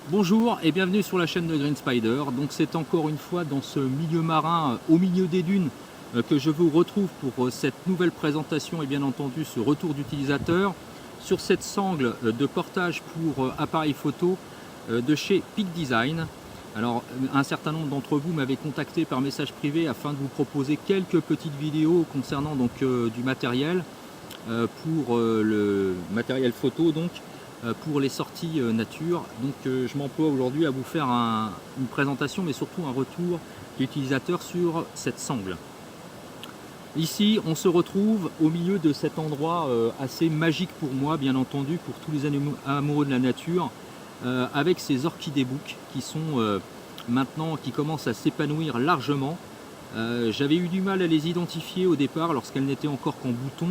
Bonjour et bienvenue sur la chaîne de Green Spider. Donc c'est encore une fois dans ce milieu marin au milieu des dunes que je vous retrouve pour cette nouvelle présentation et bien entendu ce retour d'utilisateur sur cette sangle de portage pour appareil photo de chez Peak Design. Alors un certain nombre d'entre vous m'avaient contacté par message privé afin de vous proposer quelques petites vidéos concernant donc du matériel pour le matériel photo donc pour les sorties nature. Donc je m'emploie aujourd'hui à vous faire une présentation mais surtout un retour d'utilisateur sur cette sangle. Ici on se retrouve au milieu de cet endroit assez magique pour moi, bien entendu pour tous les amoureux de la nature, avec ces orchidées bouc qui sont qui commencent à s'épanouir largement. J'avais eu du mal à les identifier au départ lorsqu'elles n'étaient encore qu'en bouton,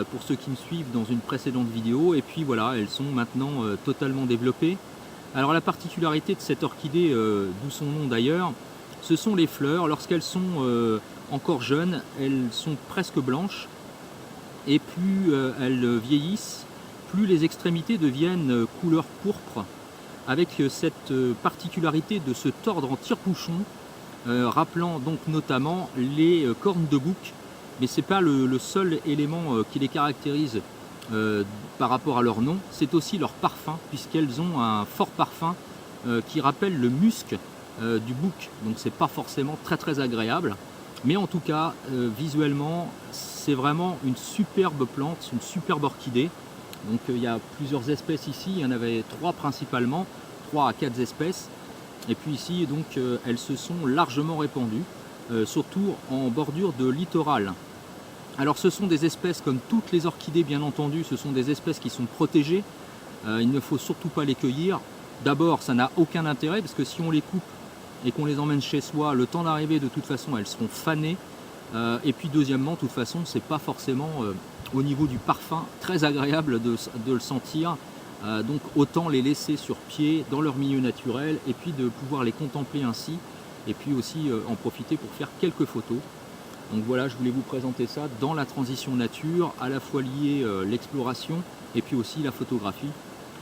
pour ceux qui me suivent dans une précédente vidéo, et puis voilà, elles sont maintenant totalement développées. Alors la particularité de cette orchidée, d'où son nom d'ailleurs, ce sont les fleurs. Lorsqu'elles sont encore jeunes, elles sont presque blanches, et plus elles vieillissent, plus les extrémités deviennent couleur pourpre, avec cette particularité de se tordre en tire-bouchon, rappelant donc notamment les cornes de bouc. Mais ce n'est pas le seul élément qui les caractérise par rapport à leur nom, c'est aussi leur parfum, puisqu'elles ont un fort parfum qui rappelle le musc du bouc. Donc c'est pas forcément très agréable, mais en tout cas visuellement c'est vraiment une superbe plante, une superbe orchidée. Donc il y a plusieurs espèces ici, il y en avait 3 principalement, 3 à 4 espèces. Et puis ici donc elles se sont largement répandues. Surtout en bordure de littoral. Alors ce sont des espèces comme toutes les orchidées bien entendu, ce sont des espèces qui sont protégées, il ne faut surtout pas les cueillir. D'abord ça n'a aucun intérêt parce que si on les coupe et qu'on les emmène chez soi, le temps d'arriver de toute façon elles seront fanées, et puis deuxièmement de toute façon c'est pas forcément au niveau du parfum très agréable de le sentir, donc autant les laisser sur pied dans leur milieu naturel et puis de pouvoir les contempler ainsi. Et puis aussi en profiter pour faire quelques photos. Donc voilà, je voulais vous présenter ça dans la transition nature, à la fois lié l'exploration et puis aussi la photographie,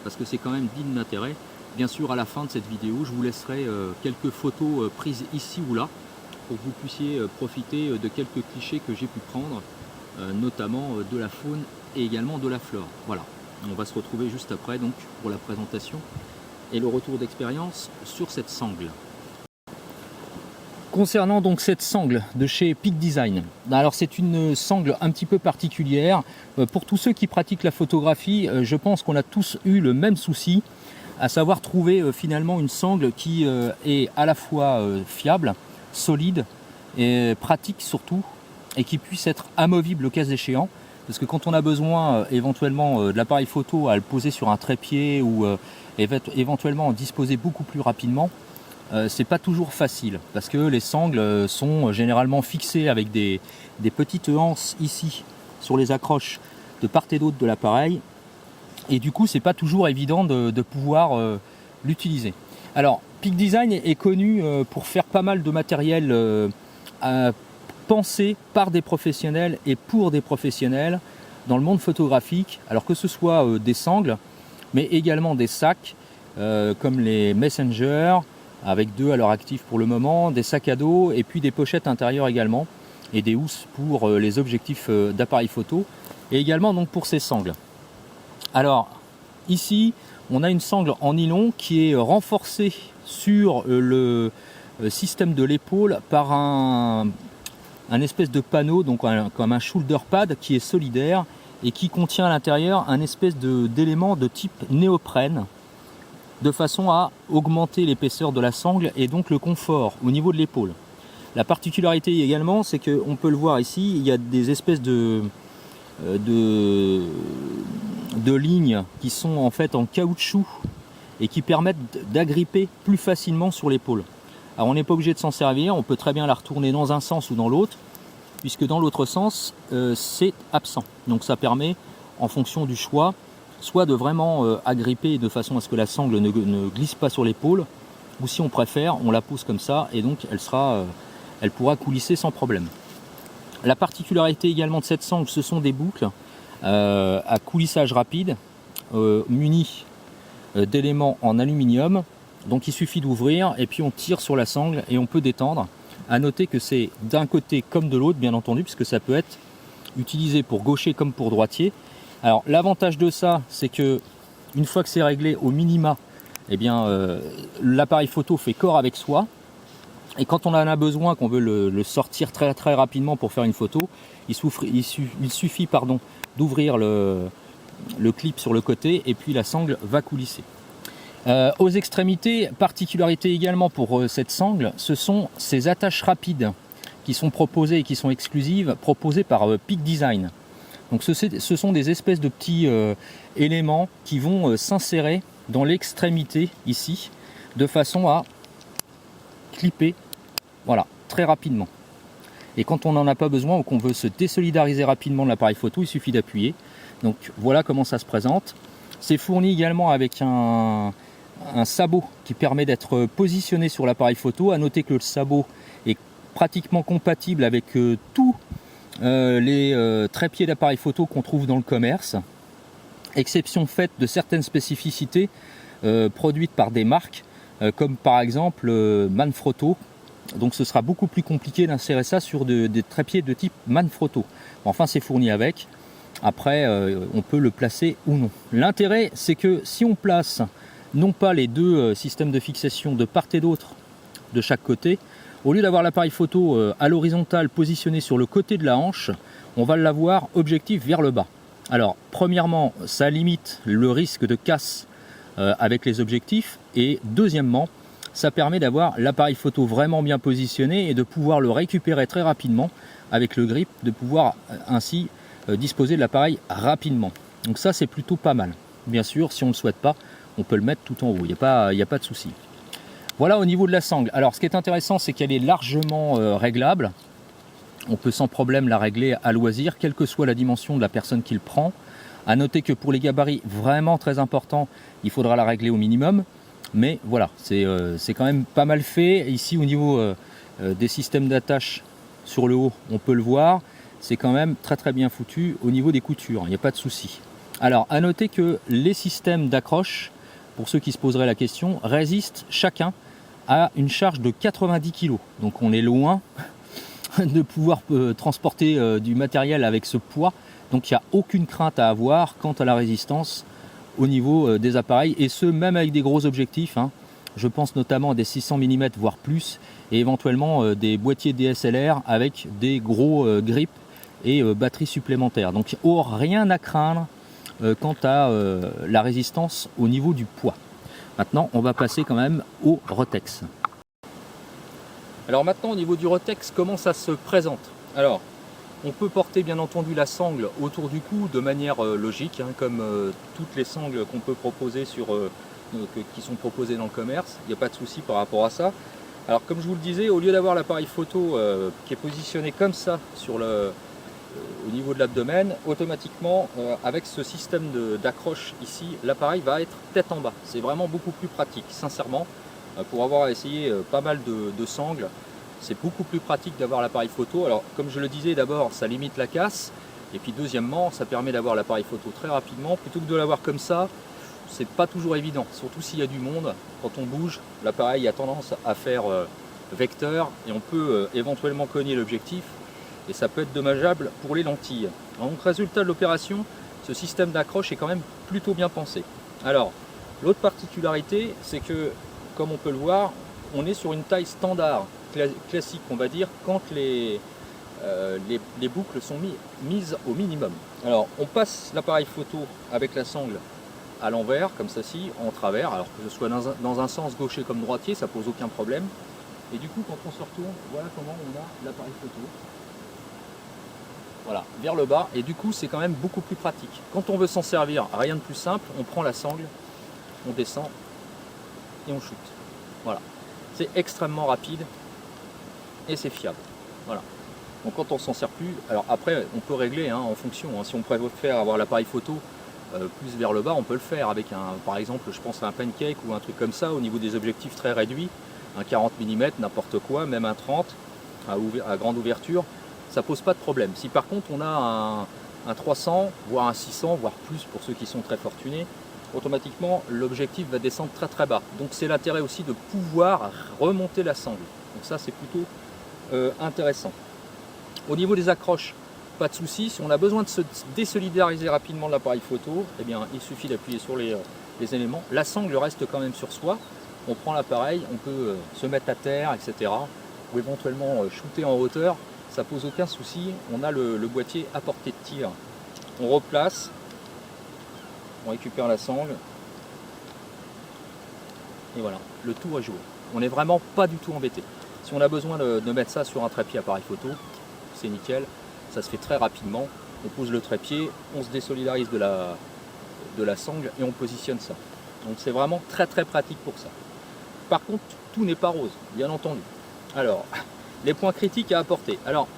parce que c'est quand même digne d'intérêt. Bien sûr, à la fin de cette vidéo, je vous laisserai quelques photos prises ici ou là, pour que vous puissiez profiter de quelques clichés que j'ai pu prendre, notamment de la faune et également de la flore. Voilà, on va se retrouver juste après donc pour la présentation et le retour d'expérience sur cette sangle. Concernant donc cette sangle de chez Peak Design, alors c'est une sangle un petit peu particulière. Pour tous ceux qui pratiquent la photographie, je pense qu'on a tous eu le même souci, à savoir trouver finalement une sangle qui est à la fois fiable, solide et pratique surtout, et qui puisse être amovible le cas échéant. Parce que quand on a besoin éventuellement de l'appareil photo à le poser sur un trépied ou éventuellement en disposer beaucoup plus rapidement, c'est pas toujours facile parce que les sangles sont généralement fixées avec des petites anses ici sur les accroches de part et d'autre de l'appareil, et du coup c'est pas toujours évident de pouvoir l'utiliser. Alors Peak Design est connu pour faire pas mal de matériel pensé par des professionnels et pour des professionnels dans le monde photographique, alors que ce soit des sangles mais également des sacs comme les Messenger, avec 2 à leur actif pour le moment, des sacs à dos et puis des pochettes intérieures également, et des housses pour les objectifs d'appareil photo, et également donc pour ces sangles. Alors ici on a une sangle en nylon qui est renforcée sur le système de l'épaule par un espèce de panneau, donc comme un shoulder pad qui est solidaire et qui contient à l'intérieur un espèce d'élément de type néoprène, de façon à augmenter l'épaisseur de la sangle et donc le confort au niveau de l'épaule. La particularité également, c'est qu'on peut le voir ici, il y a des espèces de lignes qui sont en fait en caoutchouc et qui permettent d'agripper plus facilement sur l'épaule. Alors on n'est pas obligé de s'en servir, on peut très bien la retourner dans un sens ou dans l'autre, puisque dans l'autre sens c'est absent. Donc ça permet, en fonction du choix, soit de vraiment agripper de façon à ce que la sangle ne glisse pas sur l'épaule, ou si on préfère, on la pose comme ça et donc elle pourra coulisser sans problème. La particularité également de cette sangle, ce sont des boucles à coulissage rapide, munies d'éléments en aluminium. Donc il suffit d'ouvrir et puis on tire sur la sangle et on peut détendre. À noter que c'est d'un côté comme de l'autre, bien entendu, puisque ça peut être utilisé pour gaucher comme pour droitier. Alors l'avantage de ça, c'est que une fois que c'est réglé au minima, eh bien l'appareil photo fait corps avec soi. Et quand on en a besoin, qu'on veut le sortir très très rapidement pour faire une photo, il suffit d'ouvrir le clip sur le côté et puis la sangle va coulisser. Aux extrémités, particularité également pour cette sangle, ce sont ces attaches rapides qui sont proposées et qui sont exclusives, proposées par Peak Design. Donc ce sont des espèces de petits éléments qui vont s'insérer dans l'extrémité ici, de façon à clipper, voilà, très rapidement. Et quand on n'en a pas besoin ou qu'on veut se désolidariser rapidement de l'appareil photo, il suffit d'appuyer. Donc voilà comment ça se présente. C'est fourni également avec un sabot qui permet d'être positionné sur l'appareil photo. À noter que le sabot est pratiquement compatible avec tous les trépieds d'appareil photo qu'on trouve dans le commerce, exception faite de certaines spécificités produites par des marques comme par exemple Manfrotto. Donc ce sera beaucoup plus compliqué d'insérer ça sur des trépieds de type Manfrotto. Enfin c'est fourni avec. Après on peut le placer ou non. L'intérêt c'est que si on place non pas les deux systèmes de fixation de part et d'autre de chaque côté, au lieu d'avoir l'appareil photo à l'horizontale positionné sur le côté de la hanche, on va l'avoir objectif vers le bas. Alors premièrement ça limite le risque de casse avec les objectifs, et deuxièmement ça permet d'avoir l'appareil photo vraiment bien positionné et de pouvoir le récupérer très rapidement avec le grip, de pouvoir ainsi disposer de l'appareil rapidement. Donc ça c'est plutôt pas mal. Bien sûr si on ne le souhaite pas, on peut le mettre tout en haut, il n'y a pas de souci. Voilà au niveau de la sangle. Alors ce qui est intéressant c'est qu'elle est largement réglable. On peut sans problème la régler à loisir, quelle que soit la dimension de la personne qui le prend. À noter que pour les gabarits vraiment très importants, il faudra la régler au minimum. Mais voilà, c'est quand même pas mal fait. Ici au niveau des systèmes d'attache sur le haut, on peut le voir. C'est quand même très très bien foutu au niveau des coutures, il n'y a pas de souci. Alors à noter que les systèmes d'accroche, pour ceux qui se poseraient la question, résistent chacun à une charge de 90 kg. Donc on est loin de pouvoir transporter du matériel avec ce poids. Donc il n'y a aucune crainte à avoir quant à la résistance au niveau des appareils, et ce même avec des gros objectifs. Je pense notamment à des 600 mm voire plus, et éventuellement des boîtiers DSLR avec des gros grips et batteries supplémentaires. Donc rien à craindre quant à la résistance au niveau du poids. Maintenant on va passer quand même au Rotex. Alors maintenant au niveau du Rotex, comment ça se présente? Alors on peut porter bien entendu la sangle autour du cou de manière logique, comme toutes les sangles qu'on peut proposer qui sont proposées dans le commerce. Il n'y a pas de souci par rapport à ça. Alors comme je vous le disais, au lieu d'avoir l'appareil photo qui est positionné comme ça au niveau de l'abdomen, automatiquement avec ce système d'accroche ici, l'appareil va être tête en bas. C'est vraiment beaucoup plus pratique, sincèrement. Pour avoir essayé pas mal de sangles, c'est beaucoup plus pratique d'avoir l'appareil photo. Alors comme je le disais, d'abord ça limite la casse, et puis deuxièmement ça permet d'avoir l'appareil photo très rapidement, plutôt que de l'avoir comme ça. C'est pas toujours évident, surtout s'il y a du monde. Quand on bouge, l'appareil a tendance à faire vecteur, et on peut éventuellement cogner l'objectif, et ça peut être dommageable pour les lentilles. Donc résultat de l'opération, ce système d'accroche est quand même plutôt bien pensé. Alors l'autre particularité, c'est que comme on peut le voir, on est sur une taille standard, classique on va dire, quand les boucles sont mises au minimum. Alors on passe l'appareil photo avec la sangle à l'envers, comme ceci, en travers, alors que ce soit dans un sens gaucher comme droitier, ça pose aucun problème. Et du coup quand on se retourne, voilà comment on a l'appareil photo. Voilà, vers le bas, et du coup c'est quand même beaucoup plus pratique. Quand on veut s'en servir, rien de plus simple, on prend la sangle, on descend et on shoot. Voilà, c'est extrêmement rapide et c'est fiable. Voilà. Donc quand on s'en sert plus, alors après on peut régler en fonction. Si on préfère avoir l'appareil photo plus vers le bas, on peut le faire avec par exemple, je pense à un pancake ou un truc comme ça au niveau des objectifs très réduits, un 40 mm, n'importe quoi, même un 30 à grande ouverture, ça pose pas de problème. Si par contre on a un 300, voire un 600, voire plus pour ceux qui sont très fortunés, automatiquement l'objectif va descendre très très bas. Donc c'est l'intérêt aussi de pouvoir remonter la sangle. Donc ça c'est plutôt intéressant. Au niveau des accroches, pas de souci. Si on a besoin de se désolidariser rapidement de l'appareil photo, eh bien il suffit d'appuyer sur les éléments. La sangle reste quand même sur soi. On prend l'appareil, on peut se mettre à terre, etc. Ou éventuellement shooter en hauteur, ça pose aucun souci. On a le boîtier à portée de tir. On replace, on récupère la sangle. Et voilà, le tour est joué. On n'est vraiment pas du tout embêté. Si on a besoin de mettre ça sur un trépied appareil photo, c'est nickel. Ça se fait très rapidement. On pose le trépied, on se désolidarise de la sangle et on positionne ça. Donc c'est vraiment très très pratique pour ça. Par contre, tout n'est pas rose, bien entendu. Alors, les points critiques à apporter. Alors,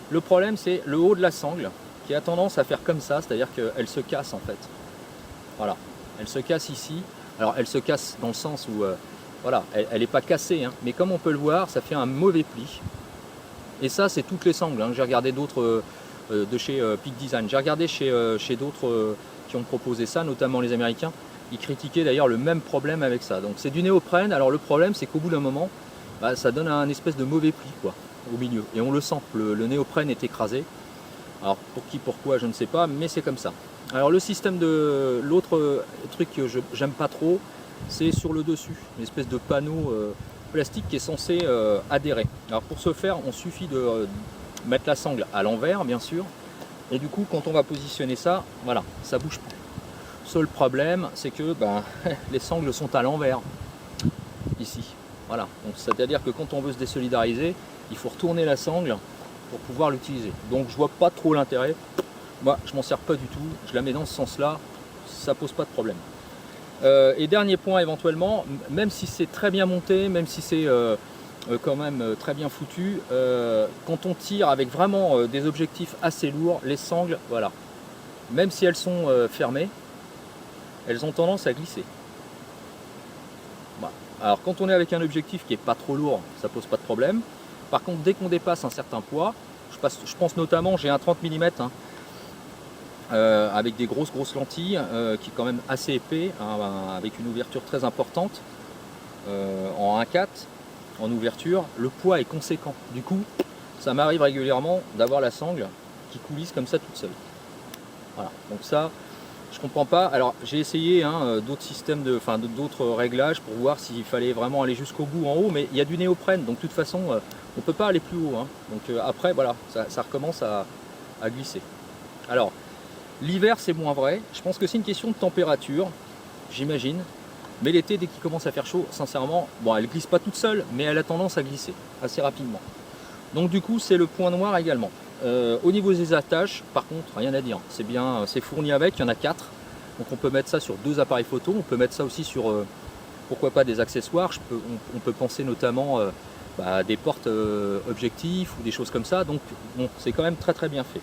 le problème c'est le haut de la sangle qui a tendance à faire comme ça, c'est-à-dire qu'elle se casse en fait. Voilà, elle se casse ici. Alors elle se casse dans le sens où, voilà, elle n'est pas cassée, hein, mais comme on peut le voir, ça fait un mauvais pli. Et ça, c'est toutes les sangles. Hein. J'ai regardé d'autres de chez Peak Design. J'ai regardé chez d'autres qui ont proposé ça, notamment les Américains. Ils critiquaient d'ailleurs le même problème avec ça. Donc c'est du néoprène. Alors le problème, c'est qu'au bout d'un moment, bah, ça donne un espèce de mauvais pli quoi, au milieu. Et on le sent, le néoprène est écrasé. Alors pour qui, pourquoi, je ne sais pas, mais c'est comme ça. Alors le système de l'autre truc que j'aime pas trop, c'est sur le dessus, une espèce de panneau plastique qui est censé adhérer. Alors pour ce faire, on suffit de mettre la sangle à l'envers, bien sûr, et du coup, quand on va positionner ça, voilà, ça bouge plus. Seul problème, c'est que ben, les sangles sont à l'envers, ici. Voilà, c'est-à-dire que quand on veut se désolidariser, il faut retourner la sangle pour pouvoir l'utiliser. Donc je vois pas trop l'intérêt. Moi, je m'en sers pas du tout. Je la mets dans ce sens-là, ça pose pas de problème. Et dernier point éventuellement, même si c'est très bien monté, même si c'est quand même très bien foutu, quand on tire avec vraiment des objectifs assez lourds, les sangles, voilà, même si elles sont fermées, elles ont tendance à glisser. Voilà. Alors quand on est avec un objectif qui est pas trop lourd, ça pose pas de problème. Par contre, dès qu'on dépasse un certain poids, je pense notamment, j'ai un 30 mm, hein, avec des grosses lentilles, qui est quand même assez épais, hein, avec une ouverture très importante, en 1,4 en ouverture, le poids est conséquent. Du coup, ça m'arrive régulièrement d'avoir la sangle qui coulisse comme ça toute seule. Voilà, donc ça, je comprends pas. Alors j'ai essayé d'autres systèmes, d'autres réglages pour voir s'il fallait vraiment aller jusqu'au bout en haut, mais il y a du néoprène, donc de toute façon, on ne peut pas aller plus haut. Hein. Donc après, voilà, ça recommence à glisser. Alors, l'hiver, c'est moins vrai. Je pense que c'est une question de température, j'imagine. Mais l'été, dès qu'il commence à faire chaud, sincèrement, bon, elle ne glisse pas toute seule, mais elle a tendance à glisser assez rapidement. Donc du coup, c'est le point noir également. Au niveau des attaches, par contre, rien à dire. C'est bien, c'est fourni avec, il y en a 4. Donc on peut mettre ça sur 2 appareils photo. On peut mettre ça aussi sur, pourquoi pas, des accessoires. On peut penser notamment à des portes objectifs ou des choses comme ça. Donc bon, c'est quand même très bien fait.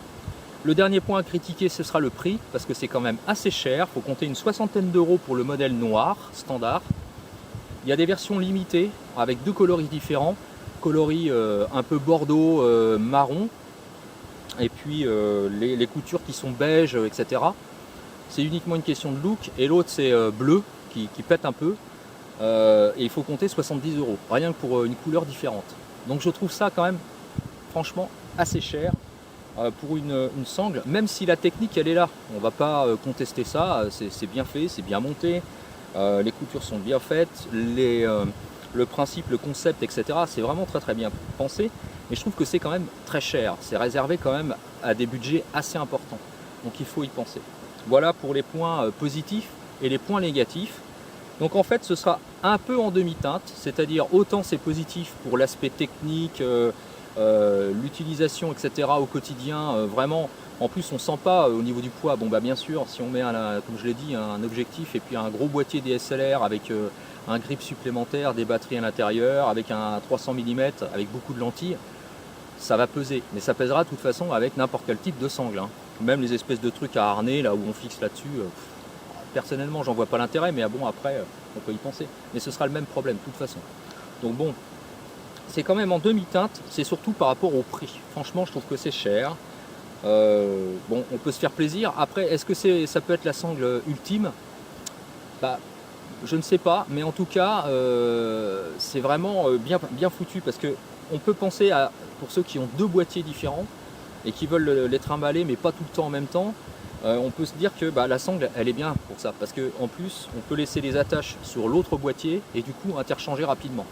Le dernier point à critiquer, ce sera le prix, parce que c'est quand même assez cher. Il faut compter une soixantaine d'euros pour le modèle noir, standard. Il y a des versions limitées, avec 2 coloris différents. Coloris un peu bordeaux, marron, et puis les coutures qui sont beige, etc. C'est uniquement une question de look. Et l'autre, c'est bleu, qui pète un peu. Et il faut compter 70 euros, rien que pour une couleur différente. Donc je trouve ça quand même, franchement, assez cher. Pour une sangle, même si la technique elle est là, on ne va pas contester ça, c'est bien fait, c'est bien monté, les coutures sont bien faites, le principe, le concept, etc. c'est vraiment très bien pensé, mais je trouve que c'est quand même très cher, c'est réservé quand même à des budgets assez importants, donc il faut y penser. Voilà pour les points positifs et les points négatifs. Donc en fait ce sera un peu en demi-teinte, c'est-à-dire autant c'est positif pour l'aspect technique, l'utilisation, etc. au quotidien, vraiment, en plus on sent pas au niveau du poids. Bon bah bien sûr, si on met comme je l'ai dit, un objectif et puis un gros boîtier DSLR avec un grip supplémentaire, des batteries à l'intérieur, avec un 300 mm, avec beaucoup de lentilles, ça va peser, mais ça pèsera de toute façon avec n'importe quel type de sangle, hein. Même les espèces de trucs à harnais là où on fixe là-dessus, personnellement j'en vois pas l'intérêt, mais bon après on peut y penser, mais ce sera le même problème de toute façon. Donc bon, c'est quand même en demi-teinte, c'est surtout par rapport au prix. Franchement, je trouve que c'est cher. Bon, on peut se faire plaisir. Après, est-ce que ça peut être la sangle ultime? Bah, je ne sais pas, mais en tout cas, c'est vraiment bien foutu parce que on peut penser à, pour ceux qui ont deux boîtiers différents et qui veulent les trimballer mais pas tout le temps en même temps, on peut se dire que bah, la sangle elle est bien pour ça parce qu'en plus on peut laisser les attaches sur l'autre boîtier et du coup interchanger rapidement.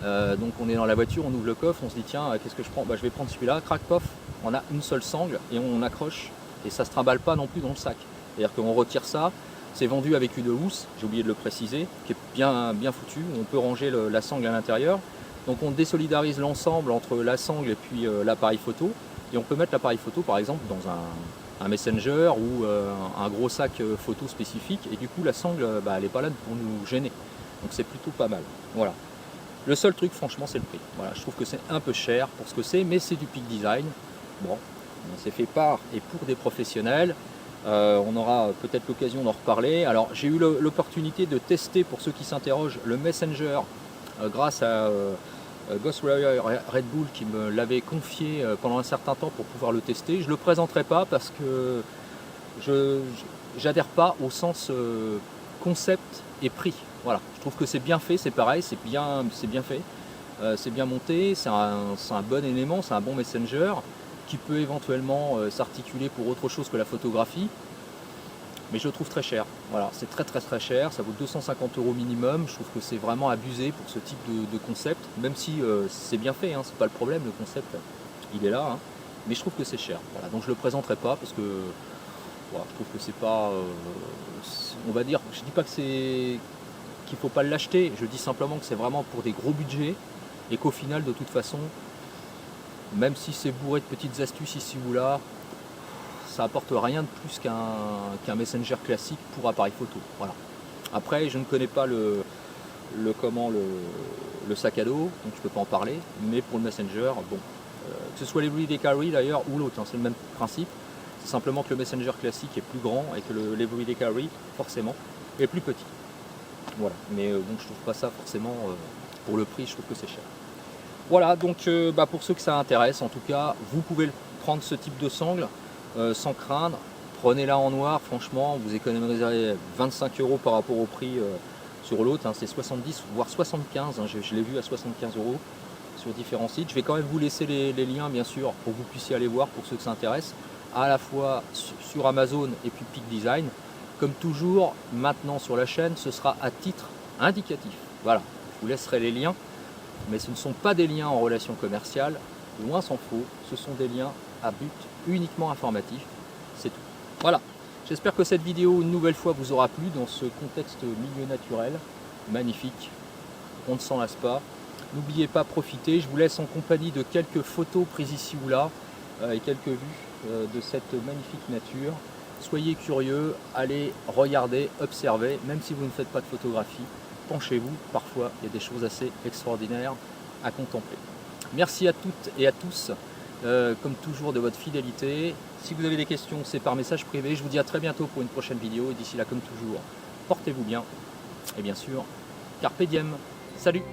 Donc on est dans la voiture, on ouvre le coffre, on se dit tiens qu'est-ce que je prends, bah, je vais prendre celui-là, crac pof, on a une seule sangle et on accroche et ça ne se trimballe pas non plus dans le sac. C'est-à-dire qu'on retire ça, c'est vendu avec une housse, j'ai oublié de le préciser, qui est bien foutu, on peut ranger la sangle à l'intérieur. Donc on désolidarise l'ensemble entre la sangle et puis l'appareil photo et on peut mettre l'appareil photo par exemple dans un Messenger ou un gros sac photo spécifique et du coup la sangle bah, elle n'est pas là pour nous gêner. Donc c'est plutôt pas mal. Voilà. Le seul truc franchement c'est le prix. Voilà, je trouve que c'est un peu cher pour ce que c'est, mais c'est du Peak Design. Bon, c'est fait par et pour des professionnels. On aura peut-être l'occasion d'en reparler. Alors j'ai eu l'opportunité de tester, pour ceux qui s'interrogent, le Messenger grâce à Ghostwire Red Bull qui me l'avait confié pendant un certain temps pour pouvoir le tester. Je ne le présenterai pas parce que je n'adhère pas au sens concept et prix. Voilà, je trouve que c'est bien fait, c'est pareil, c'est bien fait, c'est bien monté, c'est un bon élément, c'est un bon Messenger qui peut éventuellement s'articuler pour autre chose que la photographie, mais je le trouve très cher. Voilà, c'est très cher, ça vaut 250 € minimum. Je trouve que c'est vraiment abusé pour ce type de concept, même si c'est bien fait, hein, c'est pas le problème, le concept il est là, hein, mais je trouve que c'est cher. Voilà, donc je le présenterai pas parce que voilà, je trouve que c'est pas, on va dire, je dis pas que c'est qu'il faut pas l'acheter, je dis simplement que c'est vraiment pour des gros budgets et qu'au final de toute façon, même si c'est bourré de petites astuces ici ou là, ça apporte rien de plus qu'un Messenger classique pour appareil photo. Voilà. Après, je ne connais pas le sac à dos, donc je peux pas en parler, mais pour le Messenger, bon, que ce soit l'Everyday Carry d'ailleurs ou l'autre, hein, c'est le même principe. C'est simplement que le Messenger classique est plus grand et que l'Everyday Carry, forcément, est plus petit. Voilà, mais bon, je trouve pas ça forcément, pour le prix, je trouve que c'est cher. Voilà, donc bah, pour ceux que ça intéresse, en tout cas, vous pouvez prendre ce type de sangle sans craindre. Prenez-la en noir, franchement, vous économiserez 25 € par rapport au prix sur l'autre. Hein, c'est 70 voire 75, hein, je l'ai vu à 75 € sur différents sites. Je vais quand même vous laisser les liens, bien sûr, pour que vous puissiez aller voir pour ceux que ça intéresse, à la fois sur Amazon et puis Peak Design. Comme toujours, maintenant sur la chaîne, ce sera à titre indicatif. Voilà, je vous laisserai les liens, mais ce ne sont pas des liens en relation commerciale, loin s'en faut, ce sont des liens à but uniquement informatif, c'est tout. Voilà, j'espère que cette vidéo, une nouvelle fois, vous aura plu dans ce contexte milieu naturel, magnifique, on ne s'en lasse pas. N'oubliez pas, profitez, je vous laisse en compagnie de quelques photos prises ici ou là, et quelques vues de cette magnifique nature. Soyez curieux, allez regarder, observez, même si vous ne faites pas de photographie, penchez-vous, parfois il y a des choses assez extraordinaires à contempler. Merci à toutes et à tous, comme toujours, de votre fidélité. Si vous avez des questions, c'est par message privé. Je vous dis à très bientôt pour une prochaine vidéo, et d'ici là, comme toujours, portez-vous bien, et bien sûr, carpe diem. Salut!